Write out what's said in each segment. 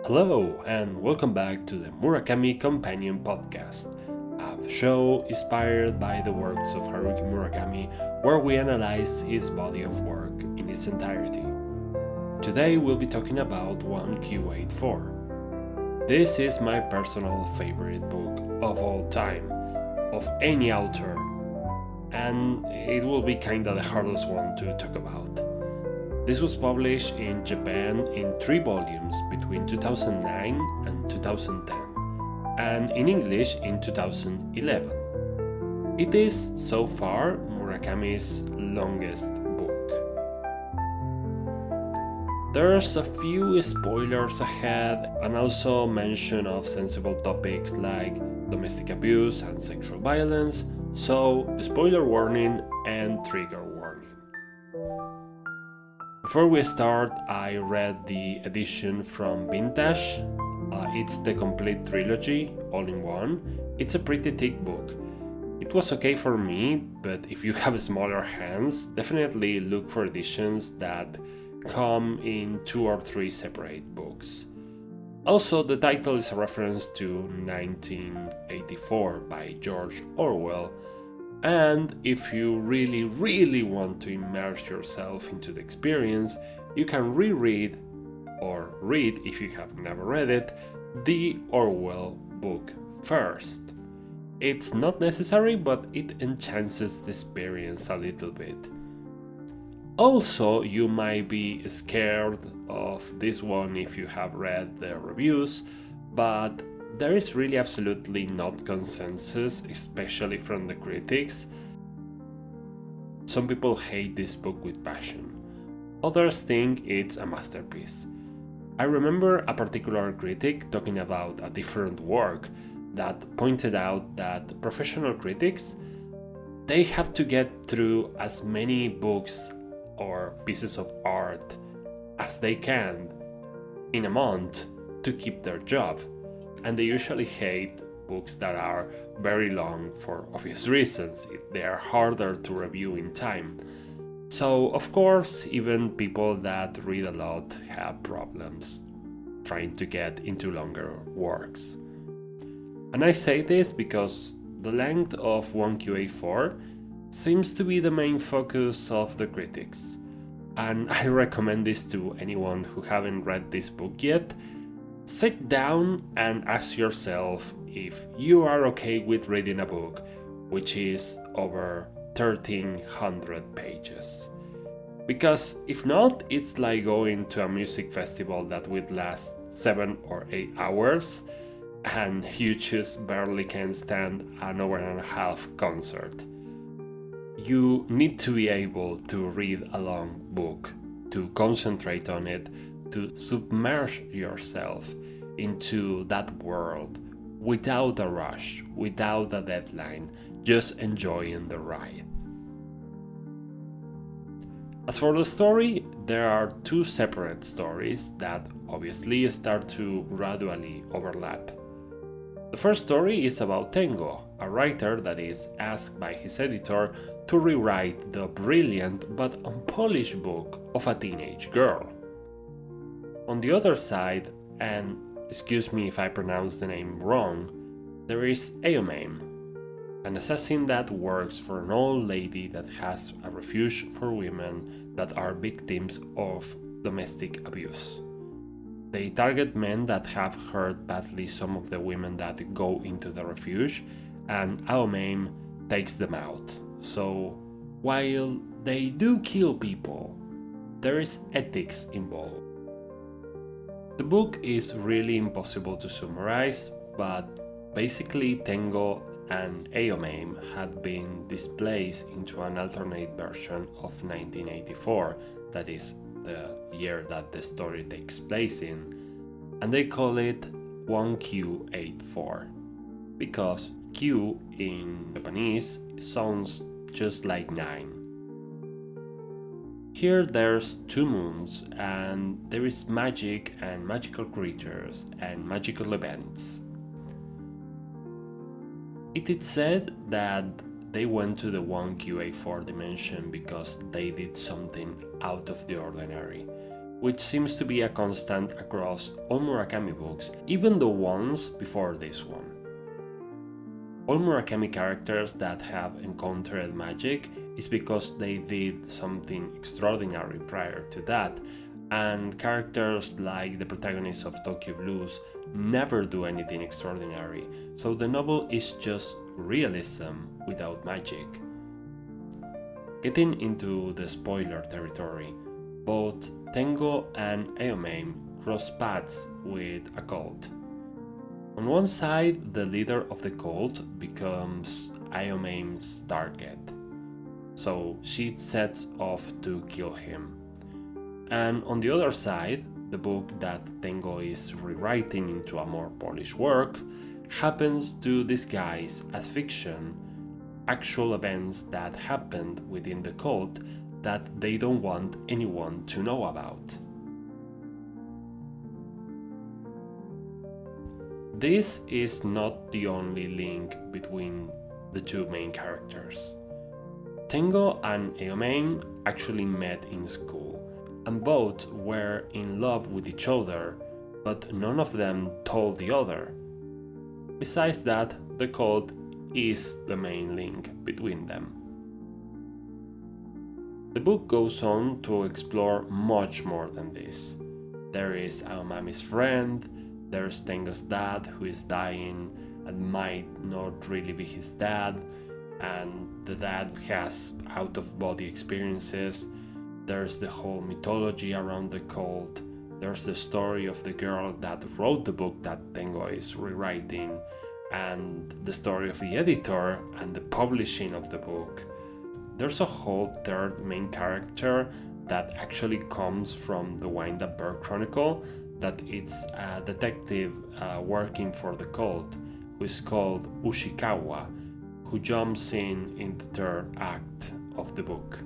Hello, and welcome back to the Murakami Companion podcast, a show inspired by the works of Haruki Murakami, where we analyze his body of work in its entirety. Today we'll be talking about 1Q84. This is my personal favorite book of all time, of any author, and it will be kinda the hardest one to talk about. This was published in Japan in 3 volumes between 2009 and 2010, and in English in 2011. It is, so far, Murakami's longest book. There's a few spoilers ahead, and also mention of sensible topics like domestic abuse and sexual violence, so spoiler warning and trigger warning. Before we start, I read the edition from Benítez. It's the complete trilogy, all in one. It's a pretty thick book. It was okay for me, but if you have smaller hands, definitely look for editions that come in 2 or 3 separate books. Also, the title is a reference to 1984 by George Orwell. And if you really want to immerse yourself into the experience, you can reread, or read if you have never read it, the Orwell book first. It's not necessary, but it enhances the experience a little bit. Also, you might be scared of this one if you have read the reviews, but there is really absolutely not consensus, especially from the critics. Some people hate this book with passion. Others think it's a masterpiece. I remember a particular critic talking about a different work that pointed out that professional critics, they have to get through as many books or pieces of art as they can in a month to keep their job. And they usually hate books that are very long for obvious reasons. They are harder to review in time. So, of course, even people that read a lot have problems trying to get into longer works. And I say this because the length of 1Q84 seems to be the main focus of the critics. And I recommend this to anyone who haven't read this book yet. Sit down and ask yourself if you are okay with reading a book which is over 1300 pages. Because if not, it's like going to a music festival that would last 7 or 8 hours and you just barely can stand an hour and a half concert. You need to be able to read a long book, to concentrate on it, to submerge yourself into that world without a rush, without a deadline, just enjoying the ride. As for the story, there are 2 separate stories that obviously start to gradually overlap. The first story is about Tengo, a writer that is asked by his editor to rewrite the brilliant but unpolished book of a teenage girl. On the other side, and excuse me if I pronounce the name wrong, there is Aomame, an assassin that works for an old lady that has a refuge for women that are victims of domestic abuse. They target men that have hurt badly some of the women that go into the refuge, and Aomame takes them out. So, while they do kill people, there is ethics involved. The book is really impossible to summarize, but basically Tengo and Aomame had been displaced into an alternate version of 1984, that is the year that the story takes place in, and they call it 1Q84 because Q in Japanese sounds just like 9. Here there's 2 moons and there is magic and magical creatures and magical events. It is said that they went to the 1Q84 dimension because they did something out of the ordinary, which seems to be a constant across all Murakami books, even the ones before this one. All Murakami characters that have encountered magic is because they did something extraordinary prior to that, and characters like the protagonist of Tokyo Blues never do anything extraordinary, so the novel is just realism without magic. Getting into the spoiler territory, both Tengo and Aomame cross paths with a cult. On one side, the leader of the cult becomes Aomame's target, so she sets off to kill him. And on the other side, the book that Tengo is rewriting into a more polished work happens to disguise as fiction actual events that happened within the cult that they don't want anyone to know about. This is not the only link between the two main characters. Tengo and Aomame actually met in school, and both were in love with each other, but none of them told the other. Besides that, the cult is the main link between them. The book goes on to explore much more than this. There is Aomame's friend, there's Tengo's dad who is dying and might not really be his dad, and the dad has out-of-body experiences. There's the whole mythology around the cult. There's the story of the girl that wrote the book that Tengo is rewriting, and the story of the editor and the publishing of the book. There's a whole third main character that actually comes from the Wind-Up Bird Chronicle, that it's a detective working for the cult who is called Ushikawa, who jumps in the third act of the book.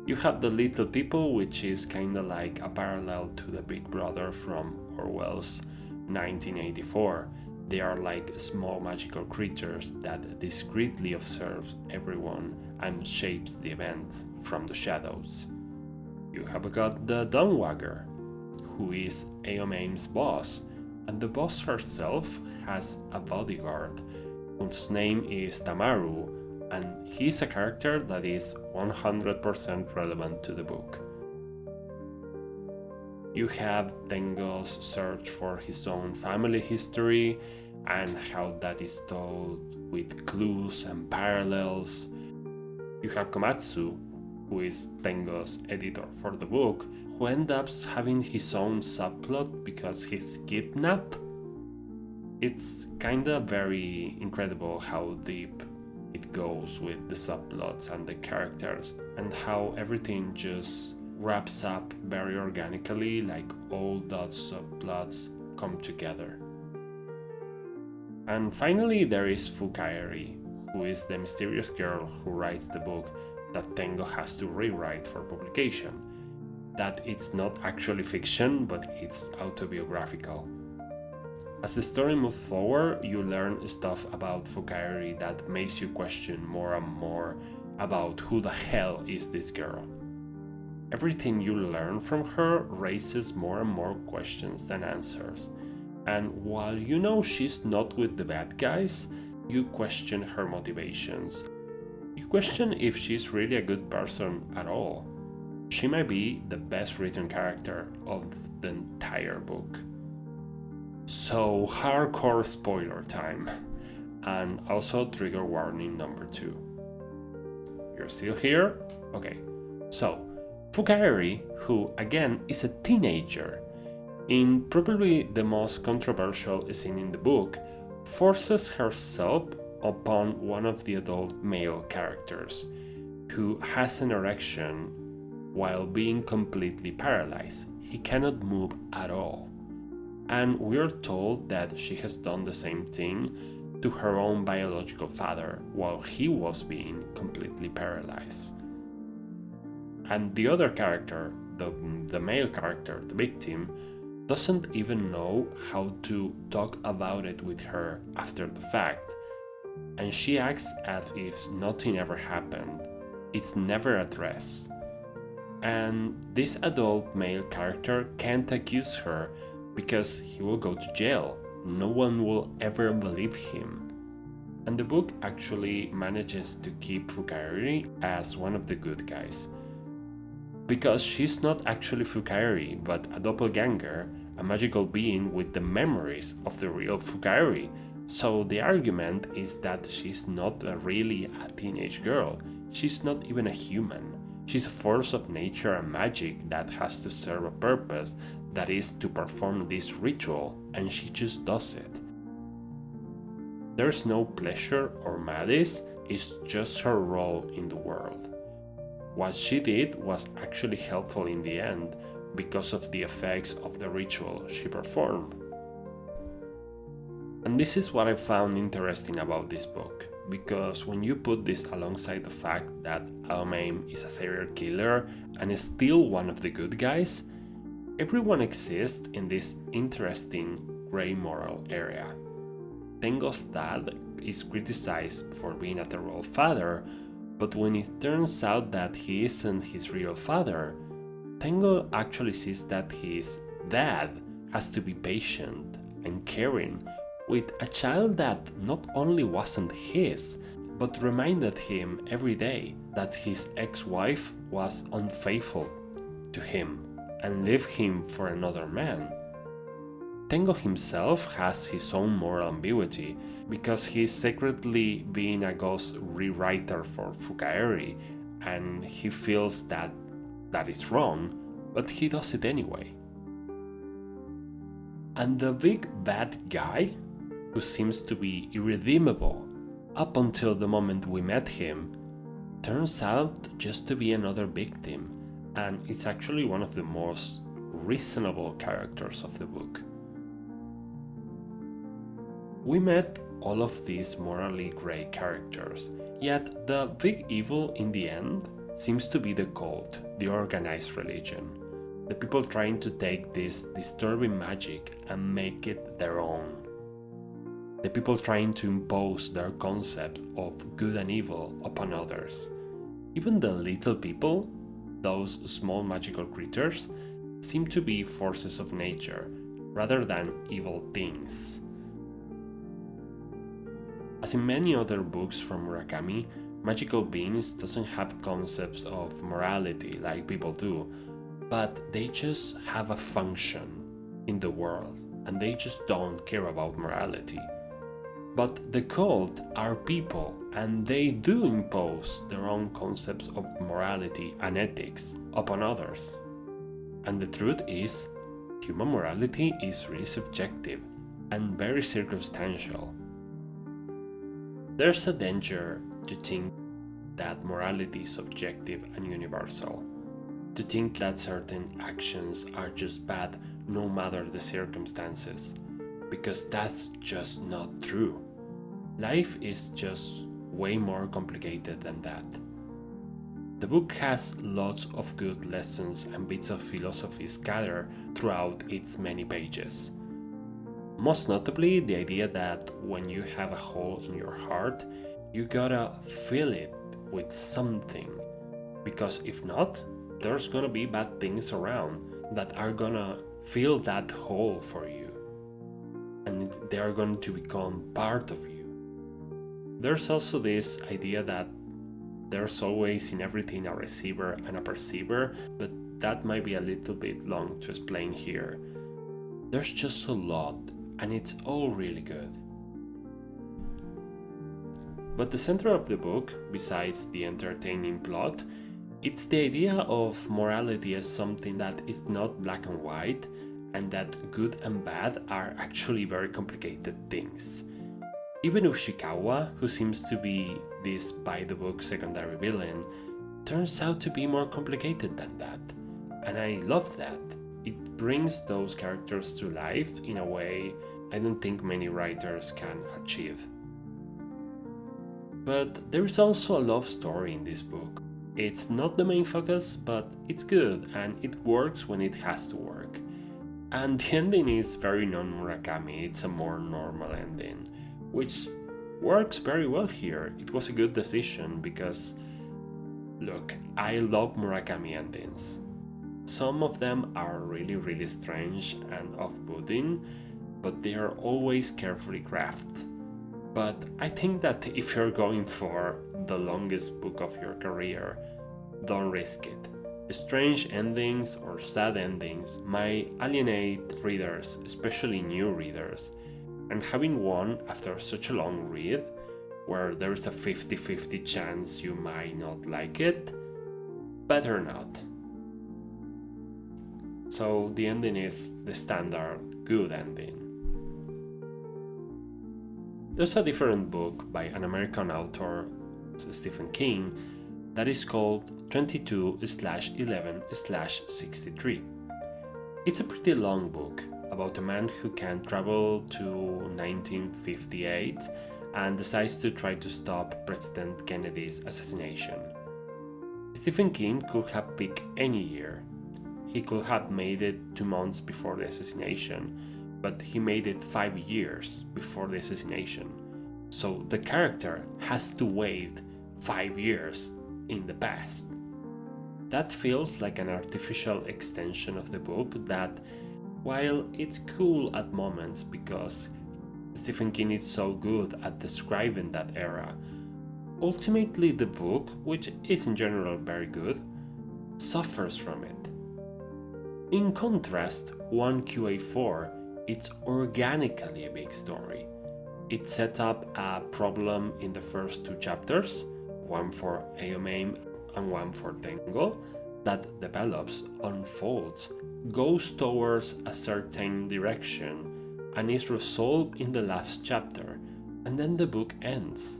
You have the Little People, which is kinda like a parallel to the Big Brother from Orwell's 1984. They are like small magical creatures that discreetly observes everyone and shapes the events from the shadows. You have got the Dunwagger, who is Aomame's boss, and the boss herself has a bodyguard whose name is Tamaru, and he's a character that is 100% relevant to the book. You have Tengo's search for his own family history and how that is told with clues and parallels. You have Komatsu, who is Tengo's editor for the book, who ends up having his own subplot because he's kidnapped. It's kinda very incredible how deep it goes with the subplots and the characters, and how everything just wraps up very organically, like all those subplots come together. And finally there is Fukaeri, who is the mysterious girl who writes the book that Tengo has to rewrite for publication. That it's not actually fiction, but it's autobiographical. As the story moves forward, you learn stuff about Fukaeri that makes you question more and more about who the hell is this girl. Everything you learn from her raises more and more questions than answers. And while you know she's not with the bad guys, you question her motivations. You question if she's really a good person at all. She might be the best written character of the entire book. So, hardcore spoiler time, and also trigger warning number 2. You're still here? Okay, so Fukaeri, who again is a teenager, in probably the most controversial scene in the book, forces herself upon one of the adult male characters, who has an erection while being completely paralyzed. He cannot move at all. And we're told that she has done the same thing to her own biological father while he was being completely paralyzed. And the other character, the male character, the victim, doesn't even know how to talk about it with her after the fact. And she acts as if nothing ever happened. It's never addressed. And this adult male character can't accuse her because he will go to jail. No one will ever believe him. And the book actually manages to keep Fukari as one of the good guys. Because she's not actually Fukari, but a doppelganger, a magical being with the memories of the real Fukari. So the argument is that she's not really a teenage girl. She's not even a human. She's a force of nature and magic that has to serve a purpose, that is to perform this ritual, and she just does it. There's no pleasure or malice, it's just her role in the world. What she did was actually helpful in the end because of the effects of the ritual she performed. And this is what I found interesting about this book, because when you put this alongside the fact that Aomame is a serial killer and is still one of the good guys, everyone exists in this interesting gray moral area. Tengo's dad is criticized for being a terrible father, but when it turns out that he isn't his real father, Tengo actually sees that his dad has to be patient and caring with a child that not only wasn't his, but reminded him every day that his ex-wife was unfaithful to him and left him for another man. Tengo himself has his own moral ambiguity because he's secretly being a ghost rewriter for Fukari, and he feels that that is wrong, but he does it anyway. And the big bad guy, who seems to be irredeemable up until the moment we met him, turns out just to be another victim, and it's actually one of the most reasonable characters of the book. We met all of these morally grey characters, yet the big evil in the end seems to be the cult, the organized religion, the people trying to take this disturbing magic and make it their own. The people trying to impose their concept of good and evil upon others. Even the little people, those small magical creatures, seem to be forces of nature rather than evil things. As in many other books from Murakami, magical beings doesn't have concepts of morality like people do, but they just have a function in the world and they just don't care about morality. But the cult are people, and they do impose their own concepts of morality and ethics upon others. And the truth is, human morality is really subjective and very circumstantial. There's a danger to think that morality is subjective and universal, to think that certain actions are just bad no matter the circumstances, because that's just not true. Life is just way more complicated than that. The book has lots of good lessons and bits of philosophy scattered throughout its many pages. Most notably, the idea that when you have a hole in your heart, you gotta fill it with something, because if not, there's gonna be bad things around that are gonna fill that hole for you, and they are going to become part of you. There's also this idea that there's always in everything a receiver and a perceiver, but that might be a little bit long to explain here. There's just a lot, and it's all really good. But the center of the book, besides the entertaining plot, it's the idea of morality as something that is not black and white, and that good and bad are actually very complicated things. Even Ushikawa, who seems to be this by-the-book secondary villain, turns out to be more complicated than that. And I love that. It brings those characters to life in a way I don't think many writers can achieve. But there is also a love story in this book. It's not the main focus, but it's good and it works when it has to work. And the ending is very non-Murakami, it's a more normal ending, which works very well here. It was a good decision because Look, I love Murakami endings. Some of them are really strange and off-putting, but they are always carefully crafted. But I think that if you're going for the longest book of your career, don't risk it. Strange endings or sad endings might alienate readers, especially new readers, and having one after such a long read, where there is a 50-50 chance you might not like it, better not. So the ending is the standard good ending. There's a different book by an American author, Stephen King, that is called 22/11/63. It's a pretty long book about a man who can travel to 1958 and decides to try to stop President Kennedy's assassination. Stephen King could have picked any year. He could have made it 2 months before the assassination, but he made it 5 years before the assassination. So the character has to wait 5 years in the past. That feels like an artificial extension of the book that, while it's cool at moments because Stephen King is so good at describing that era, ultimately the book, which is in general very good, suffers from it. In contrast, 1QA4, it's organically a big story. It set up a problem in the first 2 chapters, one for Aomame and one for Tengo, that develops, unfolds, goes towards a certain direction, and is resolved in the last chapter, and then the book ends.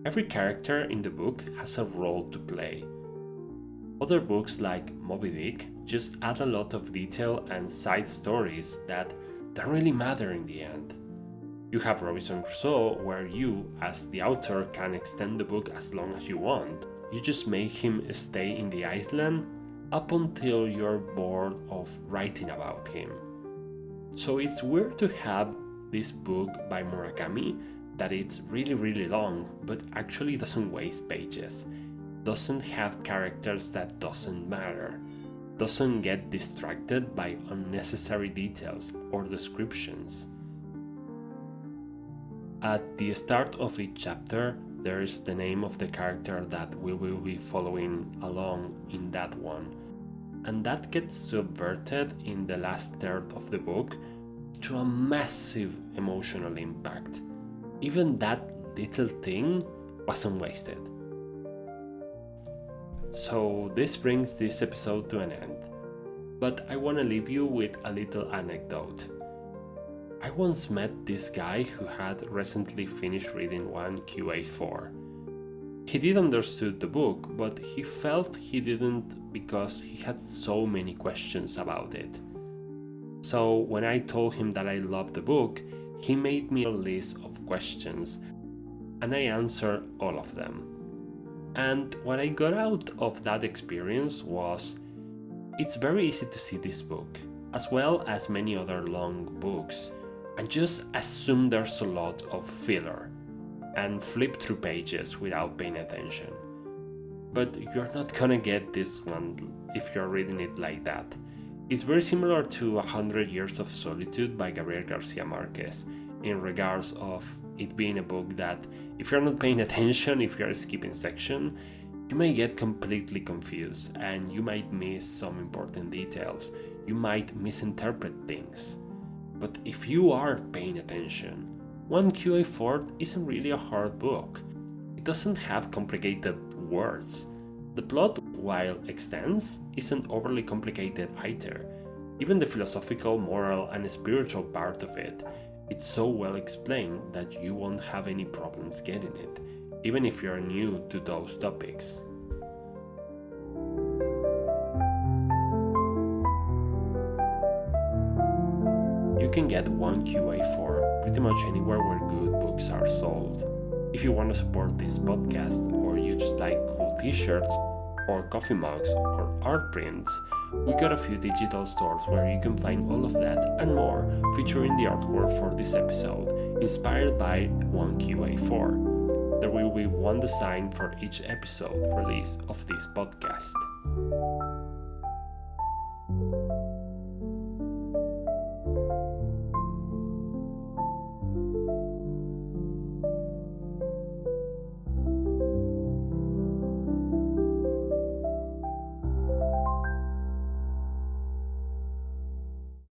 Every character in the book has a role to play. Other books like Moby Dick just add a lot of detail and side stories that don't really matter in the end. You have Robinson Crusoe, where you, as the author, can extend the book as long as you want. You just make him stay in the island up until you're bored of writing about him. So it's weird to have this book by Murakami that it's really long, but actually doesn't waste pages, doesn't have characters that doesn't matter, doesn't get distracted by unnecessary details or descriptions. At the start of each chapter, there is the name of the character that we will be following along in that one, and that gets subverted in the last third of the book to a massive emotional impact. Even that little thing wasn't wasted. So this brings this episode to an end, but I want to leave you with a little anecdote. I once met this guy who had recently finished reading 1QA4. He did understood the book, but he felt he didn't because he had so many questions about it. So when I told him that I loved the book, he made me a list of questions, and I answered all of them. And what I got out of that experience was, it's very easy to see this book, as well as many other long books, and just assume there's a lot of filler, and flip through pages without paying attention. But you're not gonna get this one if you're reading it like that. It's very similar to 100 Years of Solitude by Gabriel Garcia Marquez, in regards of it being a book that, if you're not paying attention, if you're skipping section, you may get completely confused and you might miss some important details. You might misinterpret things. But if you are paying attention, 1QA4 isn't really a hard book. It doesn't have complicated words. The plot, while extensive, isn't overly complicated either. Even the philosophical, moral, and spiritual part of it, it's so well explained that you won't have any problems getting it, even if you're new to those topics. You can get 1QA4 pretty much anywhere where good books are sold. If you want to support this podcast, or you just like cool t-shirts, or coffee mugs, or art prints, we got a few digital stores where you can find all of that and more, featuring the artwork for this episode, inspired by 1QA4. there will be one design for each episode release of this podcast.